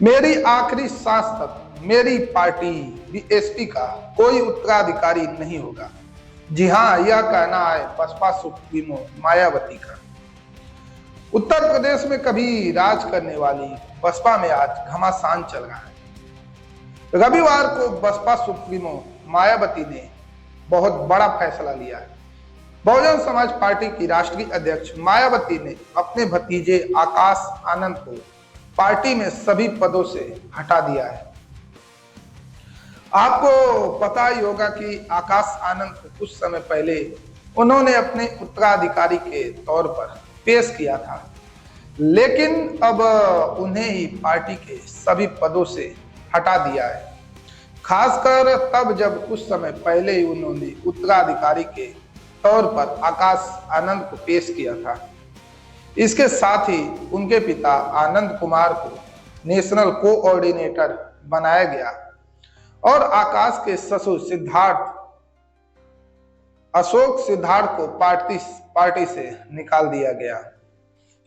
मेरी आखिरी सांस तक मेरी पार्टी बीएसपी का कोई उत्तराधिकारी नहीं होगा। जी हाँ, यह कहना है बसपा सुप्रीमो मायावती का। उत्तर प्रदेश में कभी राज करने वाली बसपा में आज घमासान चल रहा है। रविवार को बसपा सुप्रीमो मायावती ने बहुत बड़ा फैसला लिया है। बहुजन समाज पार्टी की राष्ट्रीय अध्यक्ष मायावती ने अपने भतीजे आकाश आनंद को पार्टी में सभी पदों से हटा दिया है। आपको पता ही होगा कि आकाश आनंद को कुछ समय पहले उन्होंने अपने उत्तराधिकारी के तौर पर पेश किया था, लेकिन अब उन्हें ही पार्टी के सभी पदों से हटा दिया है। खासकर तब जब कुछ समय पहले ही उन्होंने उत्तराधिकारी के तौर पर आकाश आनंद को पेश किया था। इसके साथ ही उनके पिता आनंद कुमार को नेशनल कोऑर्डिनेटर बनाया गया और आकाश के ससुर सिद्धार्थ अशोक सिद्धार्थ को पार्टी से निकाल दिया गया।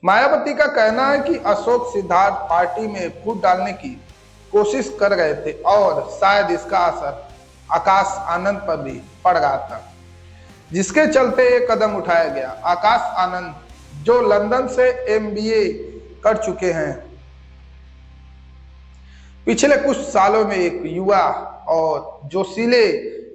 मायावती का कहना है कि अशोक सिद्धार्थ पार्टी में फूट डालने की कोशिश कर रहे थे और शायद इसका असर आकाश आनंद पर भी पड़ रहा था, जिसके चलते ये कदम उठाया गया। आकाश आनंद जो लंदन से एमबीए कर चुके हैं, पिछले कुछ सालों में एक युवा और जोशीले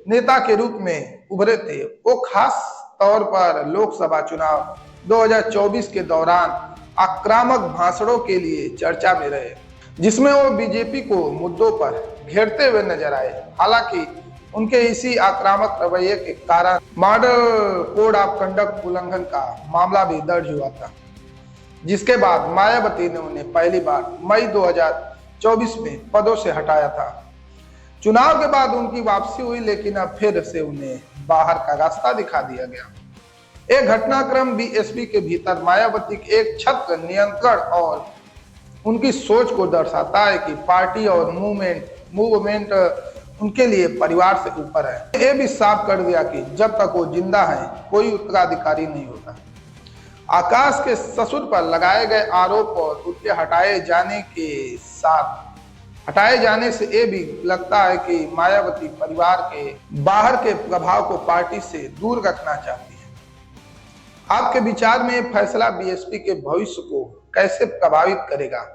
नेता के रूप में उभरे थे। वो खास तौर पर लोकसभा चुनाव 2024 के दौरान आक्रामक भाषणों के लिए चर्चा में रहे, जिसमें वो बीजेपी को मुद्दों पर घेरते हुए नजर आए। हालांकि उनके इसी आक्रामक रवैये के कारण मॉडल कोड ऑफ कंडक्ट उल्लंघन का मामला भी दर्ज हुआ था, जिसके बाद मायावती ने उन्हें पहली बार मई 2024 में पदों से हटाया था। चुनाव के बाद उनकी वापसी हुई, लेकिन अब फिर से उन्हें बाहर का रास्ता दिखा दिया गया। एक घटनाक्रम बीएसपी के भीतर मायावती के एक छत्र नियंत्रण और उनकी सोच को दर्शाता है कि पार्टी और मूवमेंट उनके लिए परिवार से ऊपर है। ये भी साफ कर दिया कि जब तक वो जिंदा है कोई उत्तराधिकारी नहीं होता। आकाश के ससुर पर लगाए गए आरोप और उनके हटाए जाने से ये भी लगता है कि मायावती परिवार के बाहर के प्रभाव को पार्टी से दूर रखना चाहती है। आपके विचार में यह फैसला बीएसपी के भविष्य को कैसे प्रभावित करेगा?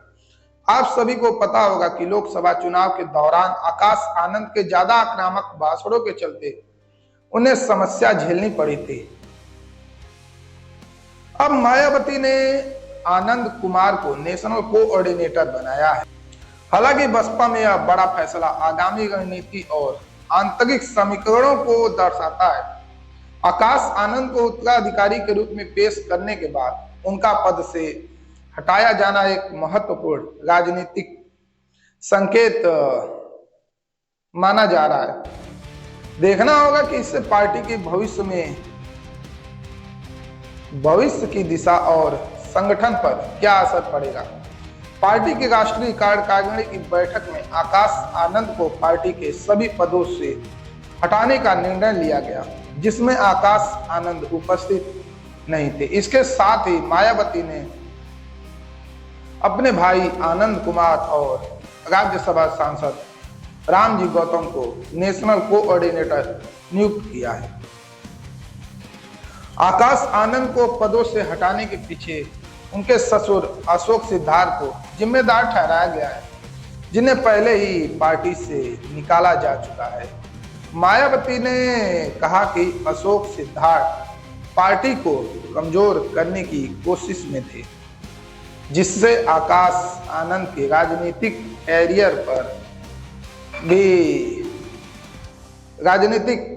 आप सभी को पता होगा कि लोकसभा चुनाव के दौरान आकाश आनंद के ज्यादा आक्रामक भाषणों के चलते उन्हें समस्या झेलनी पड़ी थी। अब मायावती ने आनंद कुमार को नेशनल कोऑर्डिनेटर बनाया है। हालांकि बसपा में यह बड़ा फैसला आगामी रणनीति और आंतरिक समीकरणों को दर्शाता है। आकाश आनंद को उत्तराधिकारी के रूप में पेश करने के बाद उनका पद से हटाया जाना एक महत्वपूर्ण राजनीतिक संकेत माना जा रहा है। देखना होगा कि इससे पार्टी के भविष्य की दिशा और संगठन पर क्या असर पड़ेगा। पार्टी की राष्ट्रीय कार्यकारिणी की बैठक में आकाश आनंद को पार्टी के सभी पदों से हटाने का निर्णय लिया गया, जिसमें आकाश आनंद उपस्थित नहीं थे। इसके साथ ही मायावती ने अपने भाई आनंद कुमार और राज्यसभा सांसद रामजी गौतम को नेशनल कोऑर्डिनेटर नियुक्त किया है। आकाश आनंद को पदों से हटाने के पीछे उनके ससुर अशोक सिद्धार्थ को जिम्मेदार ठहराया गया है, जिन्हें पहले ही पार्टी से निकाला जा चुका है। मायावती ने कहा कि अशोक सिद्धार्थ पार्टी को कमजोर करने की कोशिश में थे, जिससे आकाश आनंद के राजनीतिक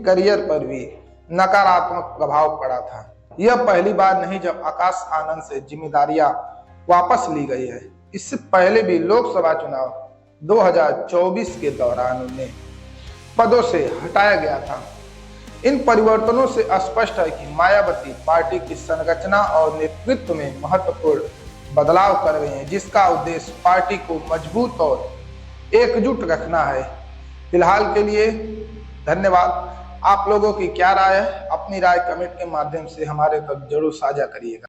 करियर पर भी नकारात्मक प्रभाव पड़ा था। यह पहली बार नहीं जब आकाश आनंद से जिम्मेदारियां वापस ली गई है। इससे पहले भी लोकसभा चुनाव 2024 के दौरान उन्हें पदों से हटाया गया था। इन परिवर्तनों से स्पष्ट है कि मायावती पार्टी की संरचना और नेतृत्व में महत्वपूर्ण बदलाव कर रहे हैं, जिसका उद्देश्य पार्टी को मजबूत और एकजुट रखना है। फिलहाल के लिए धन्यवाद। आप लोगों की क्या राय है? अपनी राय कमेंट के माध्यम से हमारे तक जरूर साझा करिएगा।